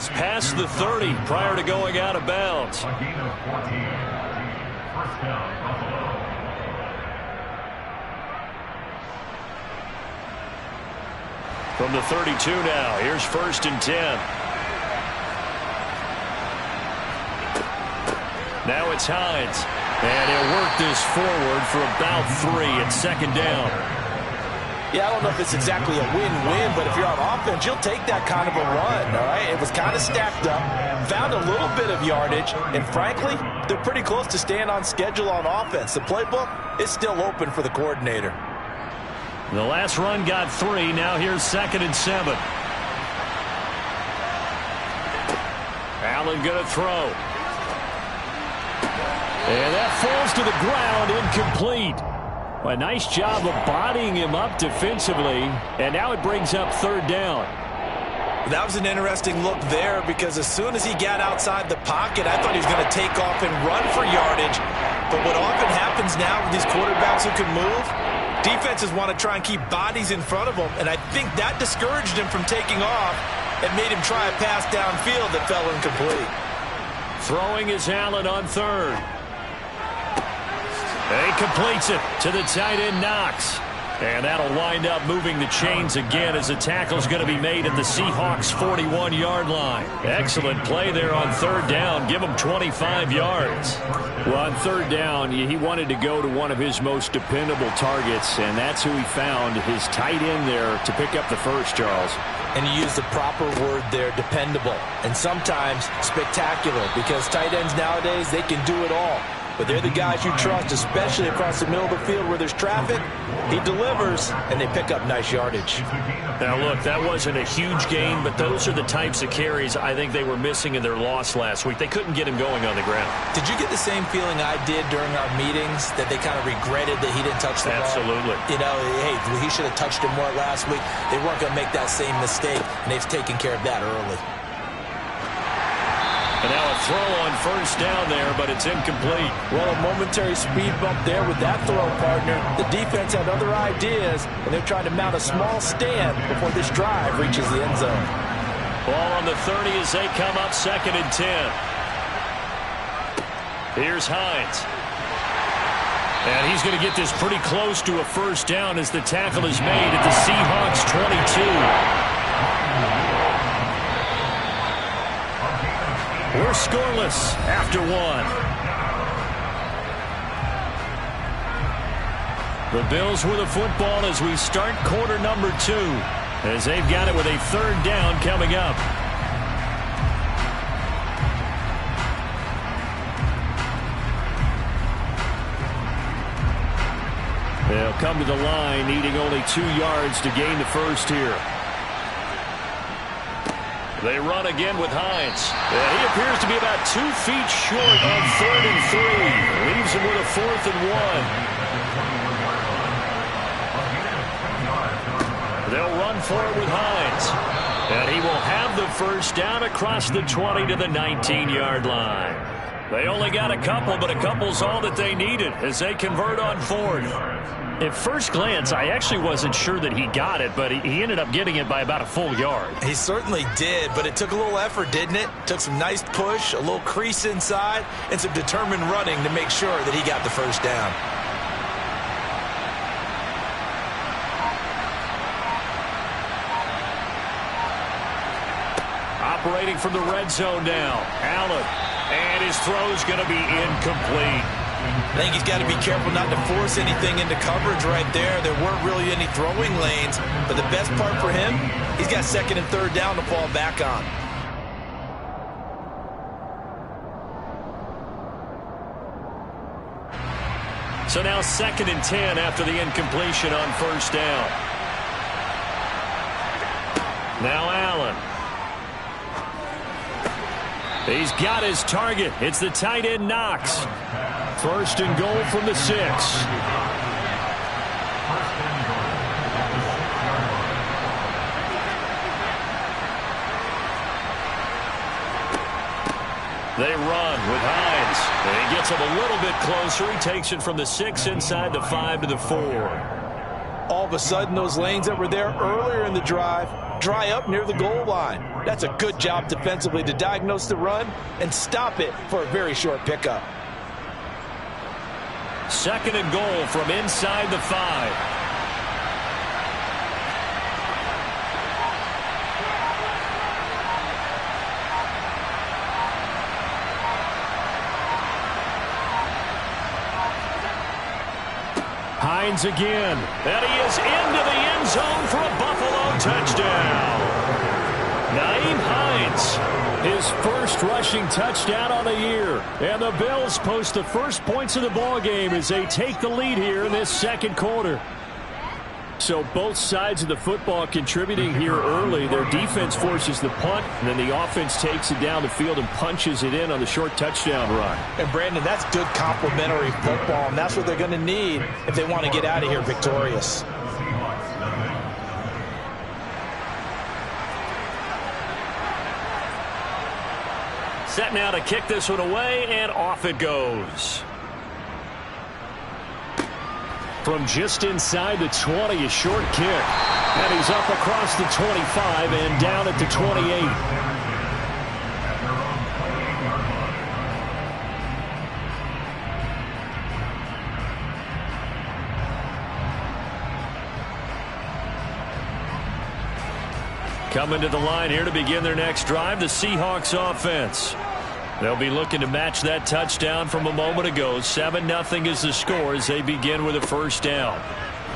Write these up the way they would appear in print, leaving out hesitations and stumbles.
is past the 30 prior to going out of bounds. A gain of 14. First down, Buffalo. From the 32 now, here's 1st and 10. Now it's Hines. And he'll work this forward for about 3 at 2nd down. Yeah, I don't know if it's exactly a win-win, but if you're on offense, you'll take that kind of a run, all right? It was kind of stacked up, found a little bit of yardage, and frankly, they're pretty close to staying on schedule on offense. The playbook is still open for the coordinator. The last run got 3. Now here's 2nd and 7. Allen going to throw. And that falls to the ground, incomplete. A nice job of bodying him up defensively, and now it brings up 3rd down. That was an interesting look there because as soon as he got outside the pocket, I thought he was going to take off and run for yardage. But what often happens now with these quarterbacks who can move, defenses want to try and keep bodies in front of them, and I think that discouraged him from taking off and made him try a pass downfield that fell incomplete. Throwing is Allen on 3rd. He completes it to the tight end, Knox. And that'll wind up moving the chains again as the tackle's going to be made at the Seahawks' 41-yard line. Excellent play there on 3rd down. Give him 25 yards. Well, on 3rd down, he wanted to go to one of his most dependable targets, and that's who he found, his tight end there, to pick up the first, Charles. And you use the proper word there, dependable. And sometimes spectacular, because tight ends nowadays, they can do it all. But they're the guys you trust, especially across the middle of the field where there's traffic. He delivers, and they pick up nice yardage. Now, look, that wasn't a huge gain, but those are the types of carries I think they were missing in their loss last week. They couldn't get him going on the ground. Did you get the same feeling I did during our meetings, that they kind of regretted that he didn't touch the ball? Absolutely. You know, hey, he should have touched him more last week. They weren't going to make that same mistake, and they've taken care of that early. And now a throw on 1st down there, but it's incomplete. Well, a momentary speed bump there with that throw, partner. The defense had other ideas, and they're trying to mount a small stand before this drive reaches the end zone. Ball on the 30 as they come up 2nd and 10. Here's Hines. And he's going to get this pretty close to a 1st down as the tackle is made at the Seahawks' 22. We're scoreless after 1. The Bills with the football as we start quarter number 2, as they've got it with a 3rd down coming up. They'll come to the line, needing only 2 yards to gain the first here. They run again with Hines. And he appears to be about 2 feet short on 3rd and 3. Leaves him with a 4th and 1. They'll run for it with Hines. And he will have the first down across the 20 to the 19-yard line. They only got a couple, but a couple's all that they needed as they convert on 4th. At first glance, I actually wasn't sure that he got it, but he ended up getting it by about a full yard. He certainly did, but it took a little effort, didn't it? Took some nice push, a little crease inside, and some determined running to make sure that he got the first down. Operating from the red zone now, Allen. And his throw's going to be incomplete. I think he's got to be careful not to force anything into coverage right there. There weren't really any throwing lanes, but the best part for him, he's got 2nd and 3rd down to fall back on. So now 2nd and 10 after the incompletion on 1st down. Now Allen. He's got his target. It's the tight end, Knox. 1st and goal from the 6. They run with Hines. And he gets him a little bit closer. He takes it from the 6 inside the 5 to the 4. All of a sudden, those lanes that were there earlier in the drive, dry up near the goal line. That's a good job defensively to diagnose the run and stop it for a very short pickup. 2nd and goal from inside the 5. Hines again, and he is into the end zone for a Buffalo touchdown. Nyheim Hines, his first rushing touchdown on the year. And the Bills post the first points of the ball game as they take the lead here in this 2nd quarter. So both sides of the football contributing here early. Their defense forces the punt, and then the offense takes it down the field and punches it in on the short touchdown run. And Brandon, that's good complementary football, and that's what they're going to need if they want to get out of here victorious. Set now to kick this one away, and off it goes. From just inside the 20, a short kick. And he's up across the 25 and down at the 28. Coming to the line here to begin their next drive, the Seahawks offense. They'll be looking to match that touchdown from a moment ago. 7-0 is the score as they begin with a first down.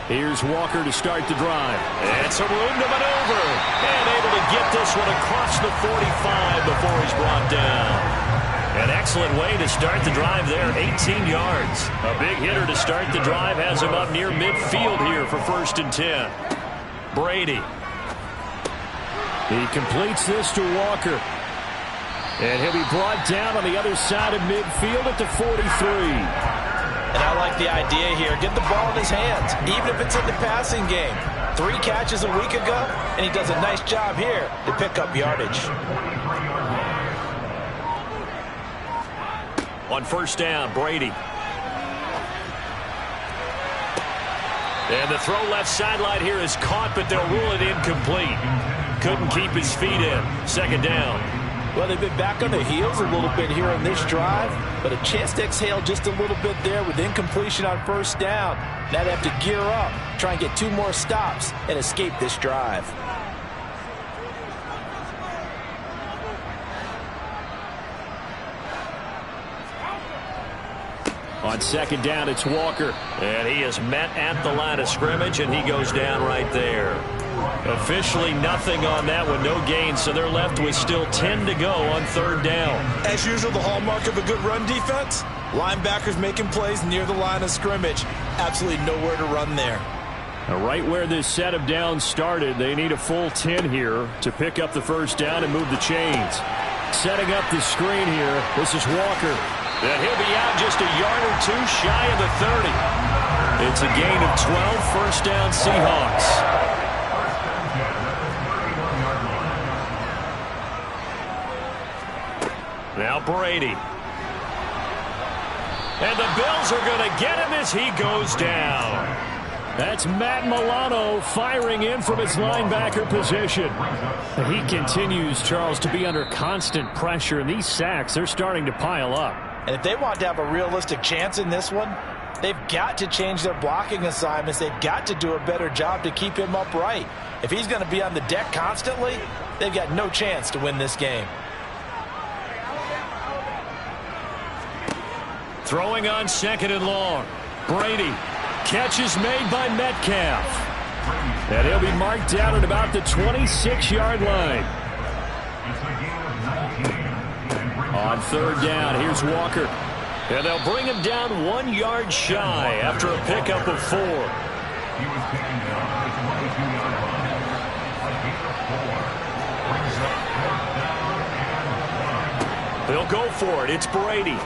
Here's Walker to start the drive. And some room to maneuver. And able to get this one across the 45 before he's brought down. An excellent way to start the drive there, 18 yards. A big hitter to start the drive has him up near midfield here for 1st and 10. Brady. He completes this to Walker. And he'll be brought down on the other side of midfield at the 43. And I like the idea here. Get the ball in his hands, even if it's in the passing game. 3 catches a week ago, and he does a nice job here to pick up yardage. On 1st down, Brady. And the throw left sideline here is caught, but they'll rule it incomplete. Couldn't keep his feet in. 2nd down. Well, they've been back on their heels a little bit here on this drive, but a chance to exhale just a little bit there with incompletion on 1st down. Now they have to gear up, try and get 2 more stops, and escape this drive. On 2nd down, it's Walker. And he is met at the line of scrimmage, and he goes down right there. Officially nothing on that one, no gain, so they're left with still 10 to go on 3rd down. As usual, the hallmark of a good run defense, linebackers making plays near the line of scrimmage. Absolutely nowhere to run there. Now, right where this set of downs started, they need a full 10 here to pick up the 1st down and move the chains. Setting up the screen here, this is Walker. And he'll be out just a yard or 2 shy of the 30. It's a gain of 12, 1st down Seahawks. Now Brady. And the Bills are going to get him as he goes down. That's Matt Milano firing in from his linebacker position. He continues, Charles, to be under constant pressure, and these sacks, they're starting to pile up. And if they want to have a realistic chance in this one, they've got to change their blocking assignments. They've got to do a better job to keep him upright. If he's going to be on the deck constantly, they've got no chance to win this game. Throwing on 2nd and long. Brady. Catch is made by Metcalf. And he'll be marked down at about the 26-yard line. On 3rd down, here's Walker. And they'll bring him down 1 yard shy after a pickup of 4. They'll go for it. It's Brady.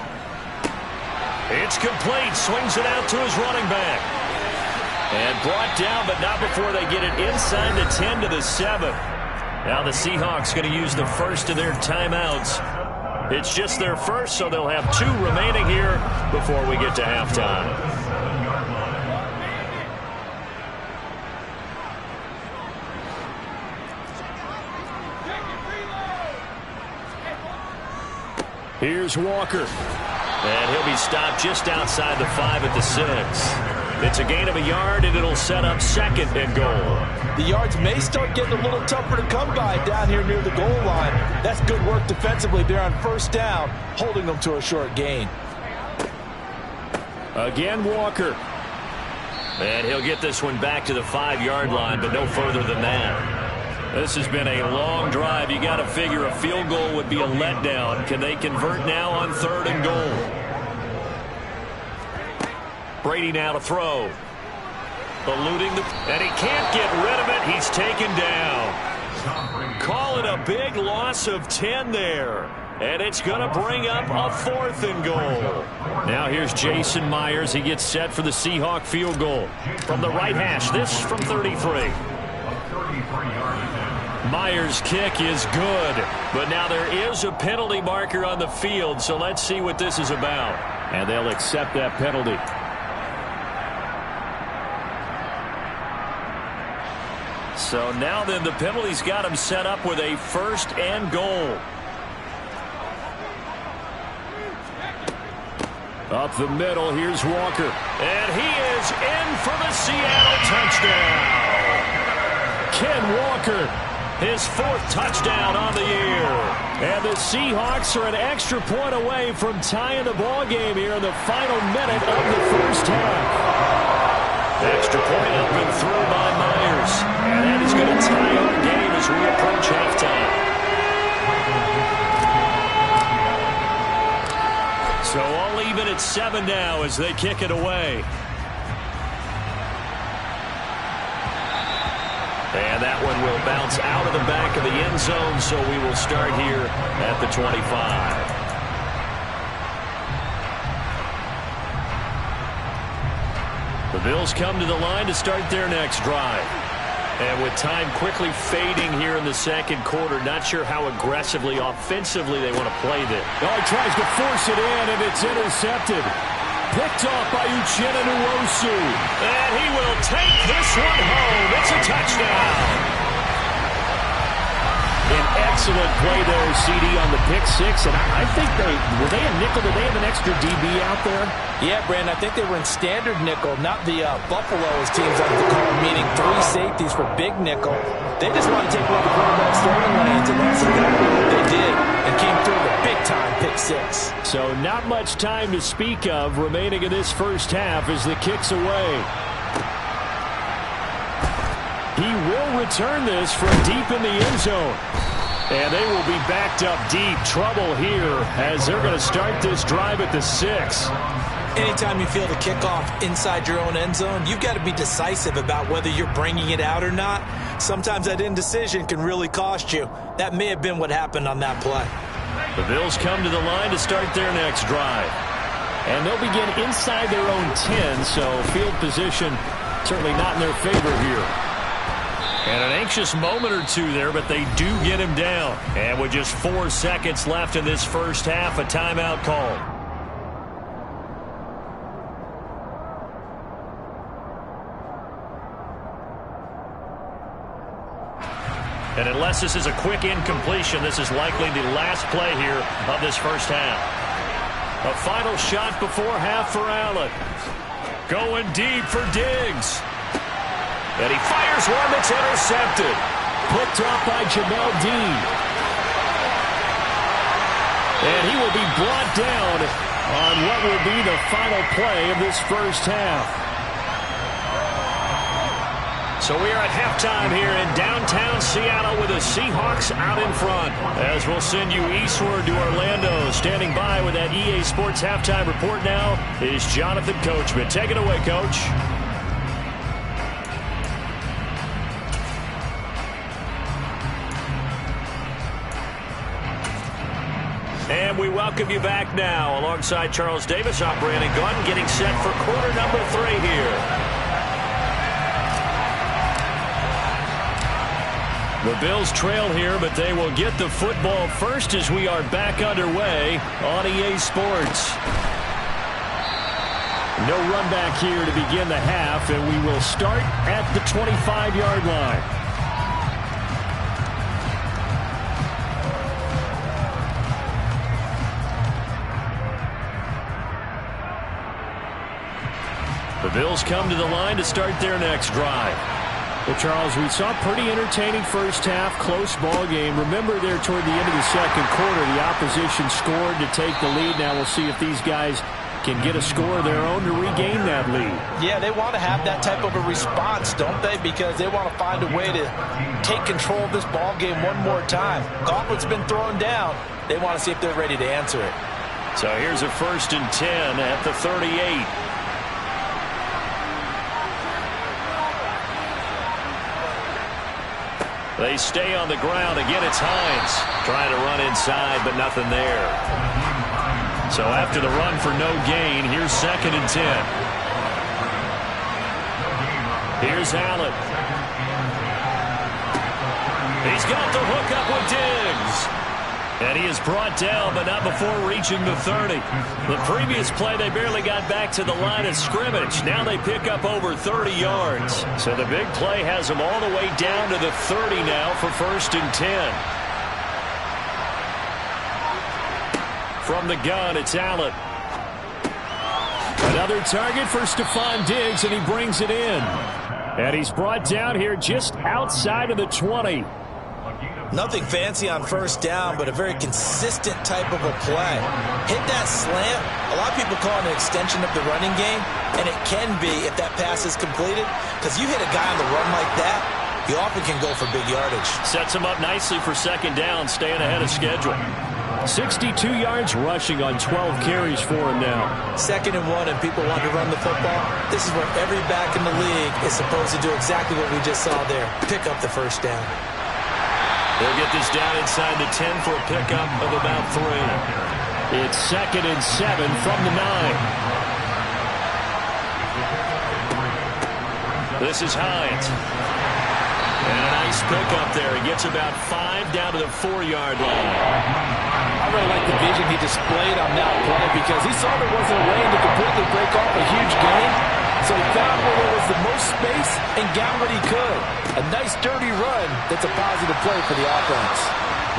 It's complete. Swings it out to his running back. And brought down, but not before they get it inside the 10 to the 7. Now the Seahawks going to use the first of their timeouts. It's just their first, so they'll have 2 remaining here before we get to halftime. Here's Walker. And he'll be stopped just outside the 5 at the 6. It's a gain of a yard, and it'll set up 2nd and goal. The yards may start getting a little tougher to come by down here near the goal line. That's good work defensively there on 1st down, holding them to a short gain. Again, Walker. And he'll get this one back to the 5-yard line, but no further than that. This has been a long drive. You got to figure a field goal would be a letdown. Can they convert now on 3rd and goal? Brady now to throw. Eluding and he can't get rid of it. He's taken down. Call it a big loss of 10 there. And it's going to bring up a 4th and goal. Now here's Jason Myers. He gets set for the Seahawk field goal. From the right hash, this from 33. Myers' kick is good, but now there is a penalty marker on the field, so let's see what this is about. And they'll accept that penalty. So now then the penalty's got him set up with a 1st and goal. Up the middle, here's Walker. And he is in for the Seattle touchdown. Ken Walker. His 4th touchdown on the year. And the Seahawks are an extra point away from tying the ball game here in the final minute of the 1st half. Extra point up and through by Myers. And that is going to tie our game as we approach halftime. So all even at 7 now as they kick it away. And that one will bounce out of the back of the end zone, so we will start here at the 25. The Bills come to the line to start their next drive. And with time quickly fading here in the 2nd quarter, not sure how aggressively, offensively they want to play this. Oh, he tries to force it in, and it's intercepted. Picked off by Uchenna Nwosu. And he will take this one home. It's a touchdown. An excellent play there, CD, on the pick 6. And I think were they a nickel? Did they have an extra DB out there? Yeah, Brandon, I think they were in standard nickel, not the Buffalo, as teams like to call them, meaning 3 safeties for big nickel. They just want to take away the quarterback's throwing lanes, and that's exactly what they did, and came through with a big-time pick 6. So not much time to speak of remaining in this 1st half as the kick's away. He will return this from deep in the end zone. And they will be backed up deep. Trouble here as they're going to start this drive at the 6. Anytime you feel the kickoff inside your own end zone, you've got to be decisive about whether you're bringing it out or not. Sometimes that indecision can really cost you. That may have been what happened on that play. The Bills come to the line to start their next drive. And they'll begin inside their own 10, so field position certainly not in their favor here. And an anxious moment or two there, but they do get him down. And with just 4 seconds left in this 1st half, a timeout call. And unless this is a quick incompletion, this is likely the last play here of this 1st half. A final shot before half for Allen. Going deep for Diggs. And he fires one that's intercepted. Picked off by Jamel Dean. And he will be brought down on what will be the final play of this 1st half. So we are at halftime here in downtown Seattle with the Seahawks out in front. As we'll send you eastward to Orlando. Standing by with that EA Sports halftime report now is Jonathan Coachman. Take it away, Coach. And we welcome you back now alongside Charles Davis. I'm Brandon Gaudin getting set for quarter number 3 here. The Bills trail here, but they will get the football first as we are back underway on EA Sports. No run back here to begin the half, and we will start at the 25-yard line. The Bills come to the line to start their next drive. Well, Charles, we saw a pretty entertaining first half, close ball game. Remember there toward the end of the second quarter, the opposition scored to take the lead. Now we'll see if these guys can get a score of their own to regain that lead. Yeah, they want to have that type of a response, don't they? Because they want to find a way to take control of this ball game one more time. Gauntlet's been thrown down. They want to see if they're ready to answer it. So here's a 1st and 10 at the 38. They stay on the ground. Again, it's Hines trying to run inside, but nothing there. So after the run for no gain, here's 2nd and 10. Here's Allen. He's got the hookup with Diggs. And he is brought down, but not before reaching the 30. The previous play, they barely got back to the line of scrimmage. Now they pick up over 30 yards. So the big play has them all the way down to the 30 now for 1st and 10. From the gun, it's Allen. Another target for Stephon Diggs, and he brings it in. And he's brought down here just outside of the 20. Nothing fancy on 1st down, but a very consistent type of a play. Hit that slant. A lot of people call it an extension of the running game, and it can be if that pass is completed, because you hit a guy on the run like that, you often can go for big yardage. Sets him up nicely for 2nd down, staying ahead of schedule. 62 yards rushing on 12 carries for him now. 2nd and 1, and people want to run the football. This is where every back in the league is supposed to do exactly what we just saw there. Pick up the 1st down. They'll get this down inside the 10 for a pickup of about 3. It's 2nd and 7 from the 9. This is Hines. And a nice pickup there. He gets about 5 down to the 4-yard line. I really like the vision he displayed on that play because he saw there wasn't a lane to completely break off a huge gain. So he found where there was the most space and got what he could. A nice dirty run that's a positive play for the offense.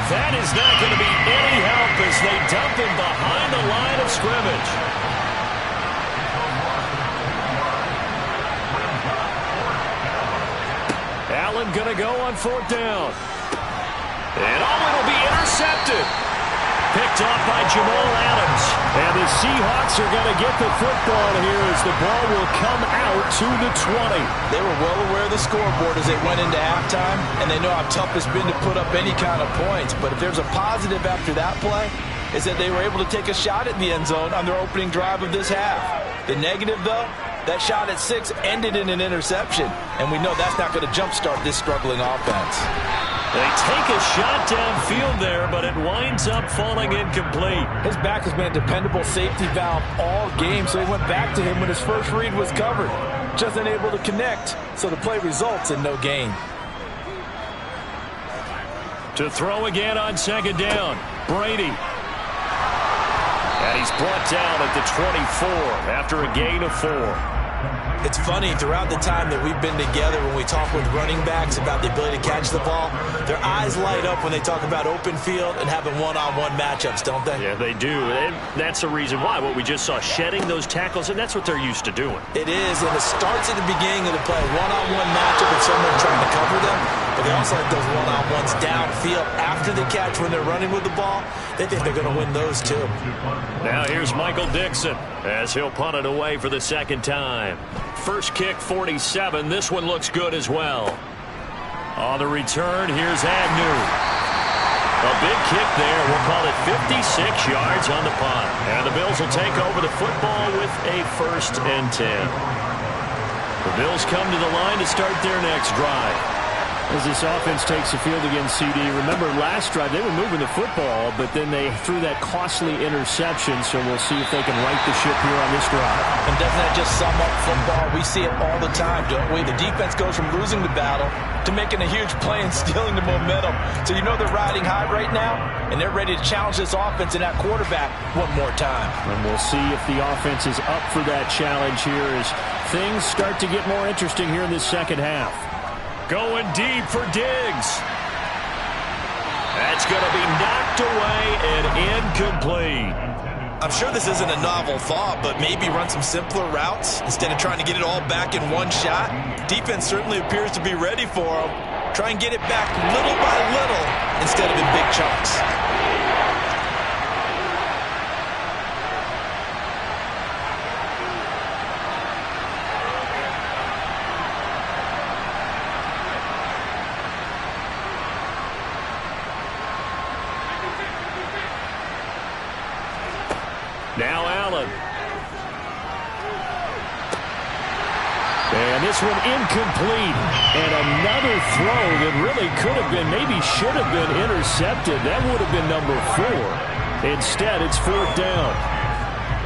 That is not going to be any help as they dump him behind the line of scrimmage. Allen going to go on 4th down. And it'll be intercepted. Picked off by Jamal Adams. And the Seahawks are going to get the football here as the ball will come out to the 20. They were well aware of the scoreboard as they went into halftime, and they know how tough it's been to put up any kind of points. But if there's a positive after that play, is that they were able to take a shot at the end zone on their opening drive of this half. The negative, though, that shot at 6 ended in an interception, and we know that's not going to jumpstart this struggling offense. They take a shot downfield there, but it winds up falling incomplete. His back has been a dependable safety valve all game, so he went back to him when his first read was covered. Just unable to connect, so the play results in no gain. To throw again on 2nd down, Brady. And he's brought down at the 24 after a gain of 4. It's funny, throughout the time that we've been together, when we talk with running backs about the ability to catch the ball, their eyes light up when they talk about open field and having one-on-one matchups, don't they? Yeah, they do. And that's the reason why. What we just saw, shedding those tackles, and that's what they're used to doing. It is, and it starts at the beginning of the play. One-on-one matchup with someone trying to cover them, but they also have those one-on-ones downfield after the catch when they're running with the ball. They think they're going to win those, too. Now here's Michael Dixon as he'll punt it away for the 2nd time. First kick, 47. This one looks good as well. On the return, here's Agnew. A big kick there. We'll call it 56 yards on the punt. And the Bills will take over the football with a 1st and 10. The Bills come to the line to start their next drive. As this offense takes the field against CD, remember last drive they were moving the football, but then they threw that costly interception, so we'll see if they can right the ship here on this drive. And doesn't that just sum up football? We see it all the time, don't we? The defense goes from losing the battle to making a huge play and stealing the momentum. So you know they're riding high right now, and they're ready to challenge this offense and that quarterback one more time. And we'll see if the offense is up for that challenge here as things start to get more interesting here in this 2nd half. Going deep for Diggs. That's going to be knocked away and incomplete. I'm sure this isn't a novel thought, but maybe run some simpler routes instead of trying to get it all back in one shot. Defense certainly appears to be ready for them. Try and get it back little by little instead of in big chunks. Now Allen. And this one incomplete. And another throw that really could have been, maybe should have been intercepted. That would have been number 4. Instead, it's 4th down.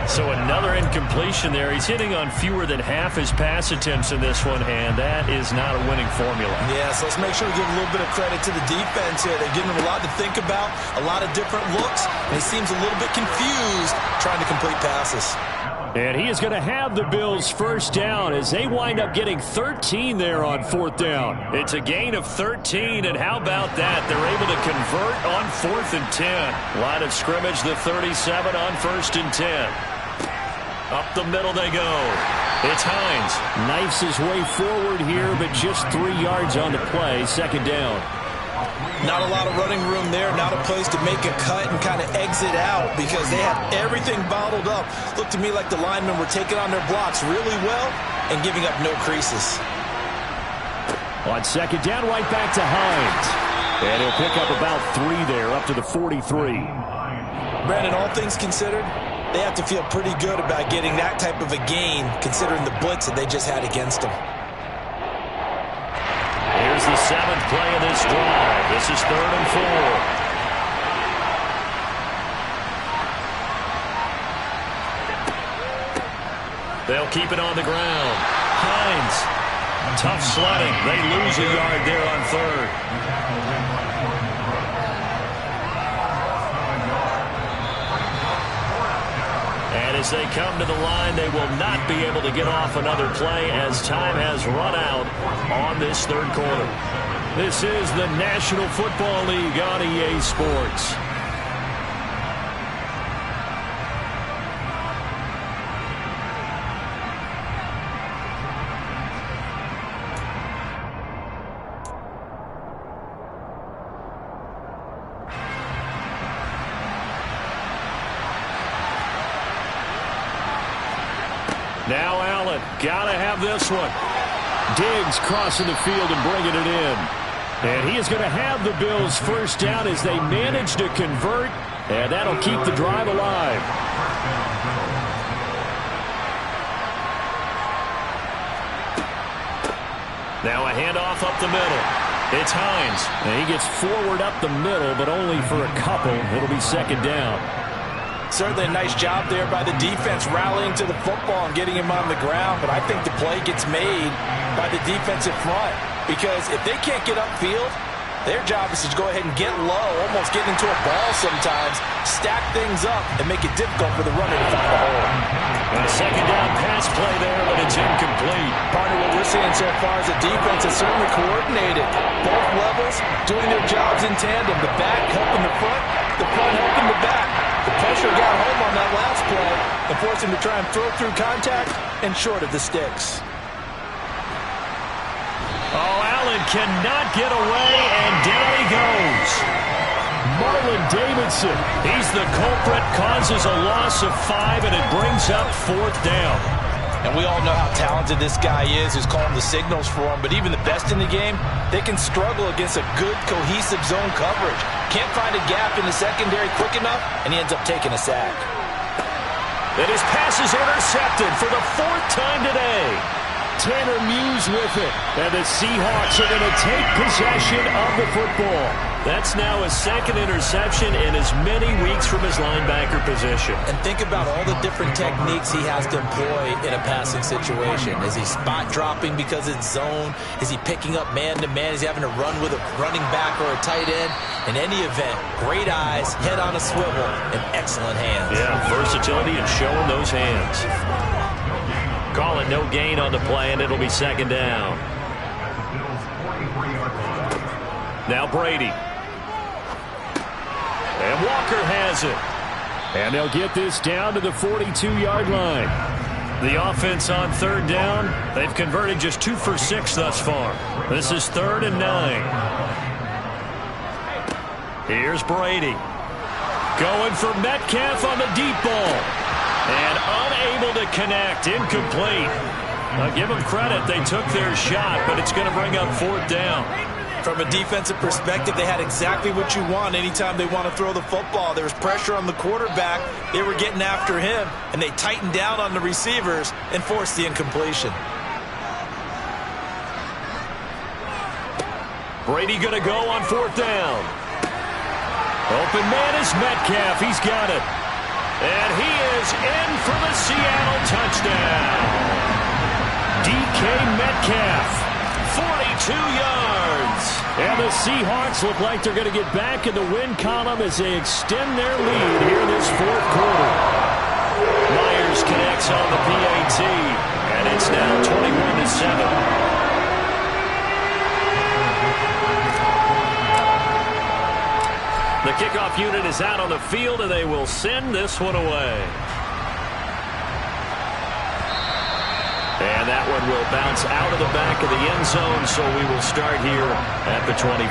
So another incompletion there. He's hitting on fewer than half his pass attempts in this one, and that is not a winning formula. Yeah, so let's make sure we give a little bit of credit to the defense here. They're giving him a lot to think about, a lot of different looks, and he seems a little bit confused trying to complete passes. And he is going to have the Bills first down as they wind up getting 13 there on 4th down. It's a gain of 13, and how about that? They're able to convert on 4th and 10. Line of scrimmage, the 37 on 1st and 10. Up the middle they go. It's Hines. Knifes his way forward here, but just 3 yards on the play. 2nd down. Not a lot of running room there, not a place to make a cut and kind of exit out because they have everything bottled up. Looked to me like the linemen were taking on their blocks really well and giving up no creases. On 2nd down, right back to Hines. And he'll pick up about 3 there, up to the 43. Brandon, all things considered, they have to feel pretty good about getting that type of a gain considering the blitz that they just had against them. Here's the 7th play of this drive. This is 3rd and 4. They'll keep it on the ground. Hines. Tough sledding. They lose a yard there on 3rd. And as they come to the line, they will not be able to get off another play as time has run out on this 3rd quarter. This is the National Football League on EA Sports. Now Allen, gotta have this one. Diggs crossing the field and bringing it in. And he is going to have the Bills first down as they manage to convert, and that'll keep the drive alive. Now a handoff up the middle. It's Hines. And he gets forward up the middle, but only for a couple. It'll be 2nd down. Certainly a nice job there by the defense rallying to the football and getting him on the ground, but I think the play gets made by the defensive front because if they can't get upfield, their job is to go ahead and get low, almost get into a ball sometimes, stack things up, and make it difficult for the runner to find a hole. And a 2nd down pass play there, but it's incomplete. Partner, what we're seeing so far is the defense is certainly coordinated. Both levels doing their jobs in tandem. The back helping the front helping the back. The pressure got home on that last play and forced him to try and throw through contact and short of the sticks. Oh, Allen cannot get away, and down he goes. Marlon Davidson. He's the culprit, causes a loss of 5, and it brings up 4th down. And we all know how talented this guy is who's calling the signals for him, but even the best in the game, they can struggle against a good, cohesive zone coverage. Can't find a gap in the secondary quick enough, and he ends up taking a sack. And his pass is intercepted for the 4th time today. Tanner Muse with it. And the Seahawks are going to take possession of the football. That's now his 2nd interception in as many weeks from his linebacker position. And think about all the different techniques he has to employ in a passing situation. Is he spot dropping because it's zone? Is he picking up man-to-man? Is he having to run with a running back or a tight end? In any event, great eyes, head on a swivel, and excellent hands. Yeah, versatility and showing those hands. Calling no gain on the play, and it'll be 2nd down. Now Brady. And Walker has it. And they'll get this down to the 42-yard line. The offense on third down, they've converted just 2 for 6 thus far. This is 3rd and 9. Here's Brady. Going for Metcalf on the deep ball. And unable to connect. Incomplete. I'll give them credit. They took their shot, but it's going to bring up 4th down. From a defensive perspective, they had exactly what you want anytime they want to throw the football. There was pressure on the quarterback. They were getting after him, and they tightened down on the receivers and forced the incompletion. Brady going to go on 4th down. Open man is Metcalf. He's got it. And he is in for the Seattle touchdown. DK Metcalf. 42 yards. And the Seahawks look like they're going to get back in the win column as they extend their lead here in this 4th quarter. Myers connects on the PAT, and it's now 21-7. The kickoff unit is out on the field, and they will send this one away. And that one will bounce out of the back of the end zone, so we will start here at the 25.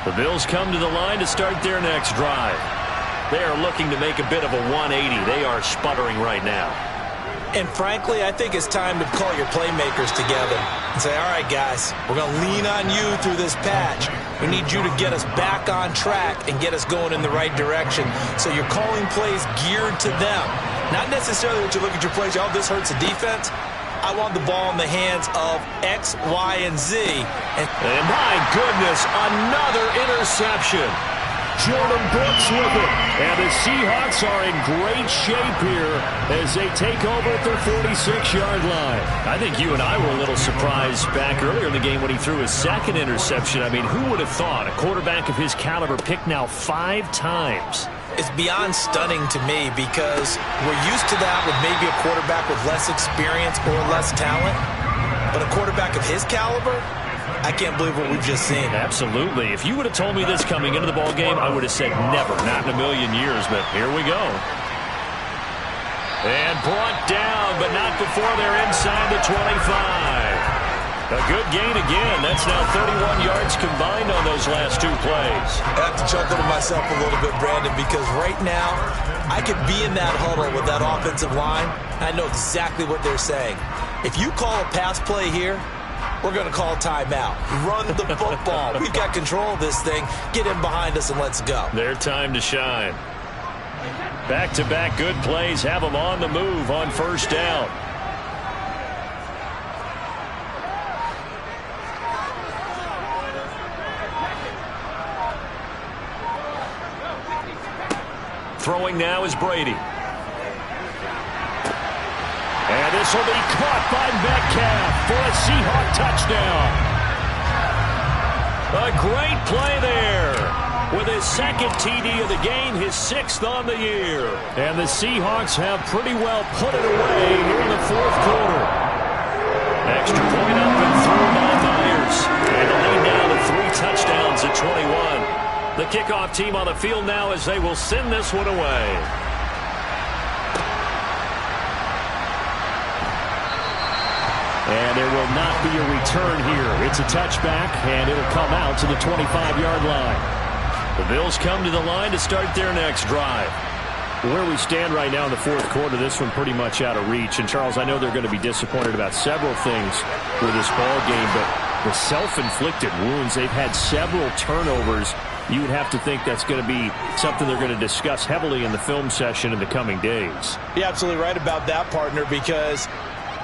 The Bills come to the line to start their next drive. They are looking to make a bit of a 180. They are sputtering right now. And frankly, I think it's time to call your playmakers together and say, all right, guys, we're going to lean on you through this patch. We need you to get us back on track and get us going in the right direction. So you're calling plays geared to them. Not necessarily that you look at your plays, oh, this hurts the defense. I want the ball in the hands of X, Y, and Z. And my goodness, another interception. Jordan Brooks with it. And the Seahawks are in great shape here as they take over at their 46-yard line. I think you and I were a little surprised back earlier in the game when he threw his 2nd interception. I mean, who would have thought a quarterback of his caliber picked now 5 times? It's beyond stunning to me because we're used to that with maybe a quarterback with less experience or less talent. But a quarterback of his caliber, I can't believe what we've just seen. Absolutely. If you would have told me this coming into the ball game, I would have said never, not in a million years. But here we go. And brought down, but not before they're inside the 25. A good gain again. That's now 31 yards combined on those last 2 plays. I have to chuckle to myself a little bit, Brandon, because right now I could be in that huddle with that offensive line. I know exactly what they're saying. If you call a pass play here, we're going to call timeout. Run the football. We've got control of this thing. Get in behind us and let's go. Their time to shine. Back-to-back good plays have them on the move on 1st down. Throwing now is Brady. And this will be caught by Metcalf for a Seahawk touchdown. A great play there. With his 2nd TD of the game, his 6th on the year. And the Seahawks have pretty well put it away here in the 4th quarter. Extra point up and through by Myers. And the lead now to 3 touchdowns at 21. The kickoff team on the field now as they will send this one away. And there will not be a return here. It's a touchback, and it'll come out to the 25-yard line. The Bills come to the line to start their next drive. Where we stand right now in the 4th quarter, this one pretty much out of reach. And, Charles, I know they're going to be disappointed about several things with this ball game, but the self-inflicted wounds, they've had several turnovers. You would have to think that's going to be something they're going to discuss heavily in the film session in the coming days. You're absolutely right about that, partner, because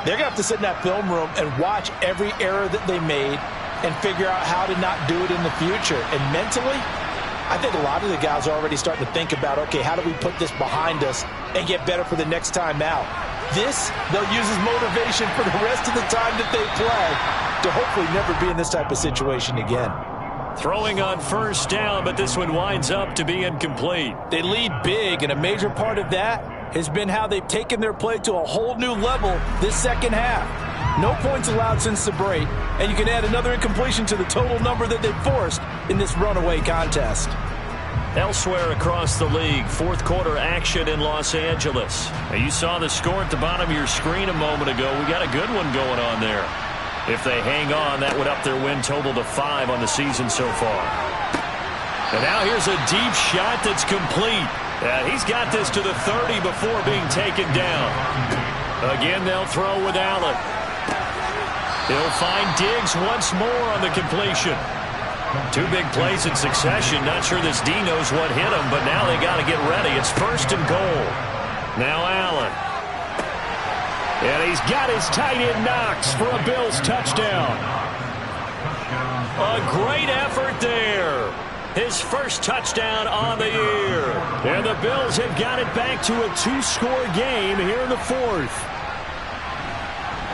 they're going to have to sit in that film room and watch every error that they made and figure out how to not do it in the future. And mentally, I think a lot of the guys are already starting to think about, okay, how do we put this behind us and get better for the next time out? This, they'll use as motivation for the rest of the time that they play to hopefully never be in this type of situation again. Throwing on 1st down, but this one winds up to be incomplete. They lead big, and a major part of that has been how they've taken their play to a whole new level this second half. No points allowed since the break, and you can add another incompletion to the total number that they've forced in this runaway contest. Elsewhere across the league, fourth quarter action in Los Angeles. Now, you saw the score at the bottom of your screen a moment ago. We got a good one going on there. If they hang on, that would up their win total to 5 on the season so far. And now here's a deep shot that's complete. He's got this to the 30 before being taken down. Again, they'll throw with Allen. He'll find Diggs once more on the completion. 2 big plays in succession. Not sure this D knows what hit him, but now they got to get ready. It's 1st and goal. Now Allen. And he's got his tight end Knox for a Bills touchdown. A great effort there. His first touchdown on the year. And the Bills have got it back to a 2-score game here in the 4th.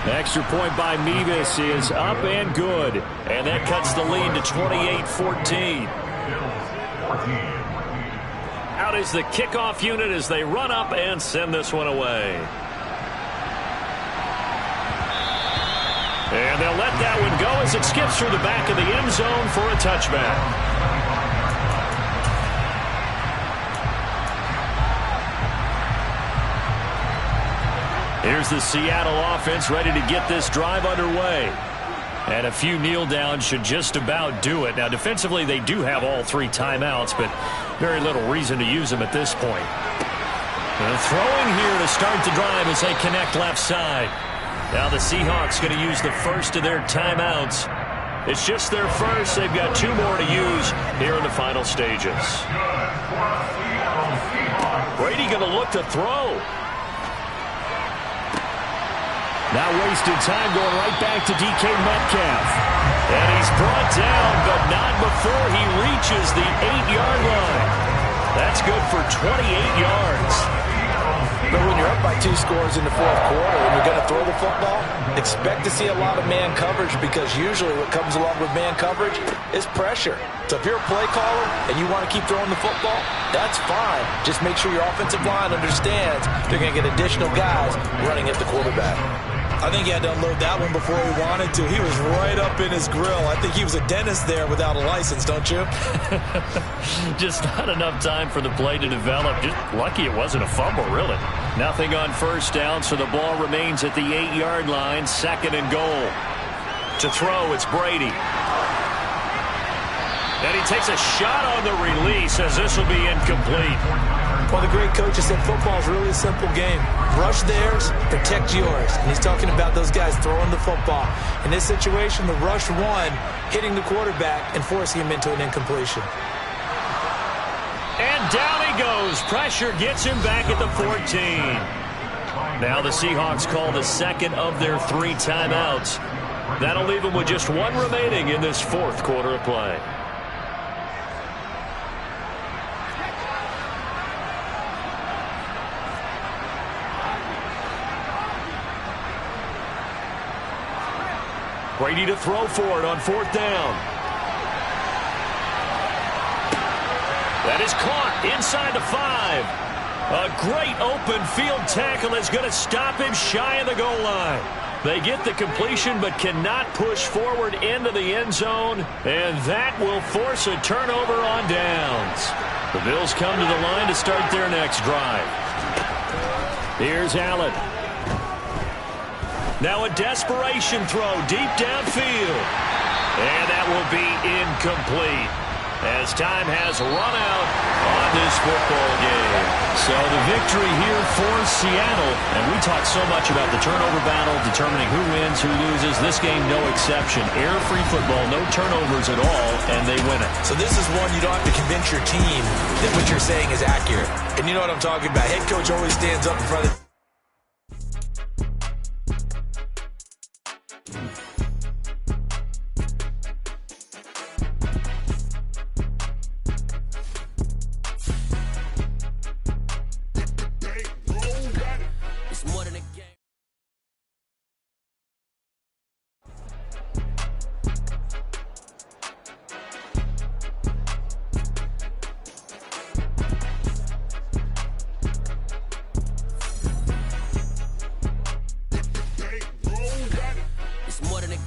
Extra point by Mevis is up and good. And that cuts the lead to 28-14. Out is the kickoff unit as they run up and send this one away. And they'll let that one go as it skips through the back of the end zone for a touchback. Here's the Seattle offense ready to get this drive underway. And a few kneel downs should just about do it. Now, defensively, they do have all 3 timeouts, but very little reason to use them at this point. And throwing here to start the drive as they connect left side. Now the Seahawks going to use the first of their timeouts. It's just their first. They've got 2 more to use here in the final stages. Brady going to look to throw. Now wasted time going right back to DK Metcalf. And he's brought down, but not before he reaches the 8-yard line. That's good for 28 yards. But when you're up by 2 scores in the 4th quarter and you're going to throw the football, expect to see a lot of man coverage because usually what comes along with man coverage is pressure. So if you're a play caller and you want to keep throwing the football, that's fine. Just make sure your offensive line understands they're going to get additional guys running at the quarterback. I think he had to unload that one before he wanted to. He was right up in his grill. I think he was a dentist there without a license, don't you? Just not enough time for the play to develop. Just lucky it wasn't a fumble, really. Nothing on first down, so the ball remains at the 8-yard line. 2nd and goal. To throw, it's Brady. And he takes a shot on the release as this will be incomplete. Well, the great coach has said football is really a simple game. Rush theirs, protect yours. And he's talking about those guys throwing the football. In this situation, the rush one, hitting the quarterback and forcing him into an incompletion. And down he goes. Pressure gets him back at the 14. Now the Seahawks call the 2nd of their 3 timeouts. That'll leave them with just 1 remaining in this 4th quarter of play. Brady to throw for it on 4th down. That is caught inside the 5. A great open field tackle is going to stop him shy of the goal line. They get the completion but cannot push forward into the end zone, and that will force a turnover on downs. The Bills come to the line to start their next drive. Here's Allen. Now a desperation throw deep downfield. And that will be incomplete as time has run out on this football game. So the victory here for Seattle. And we talk so much about the turnover battle, determining who wins, who loses. This game, no exception. Error-free football, no turnovers at all, and they win it. So this is one you don't have to convince your team that what you're saying is accurate. And you know what I'm talking about. Head coach always stands up in front of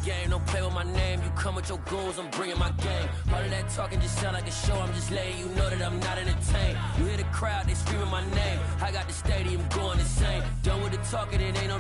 game. Don't play with my name. You come with your goons, I'm bringing my game. All of that talking just sound like a show. I'm just letting you know that I'm not entertained. You hear the crowd, they screaming my name. I got the stadium going insane. Done with the talking, it ain't no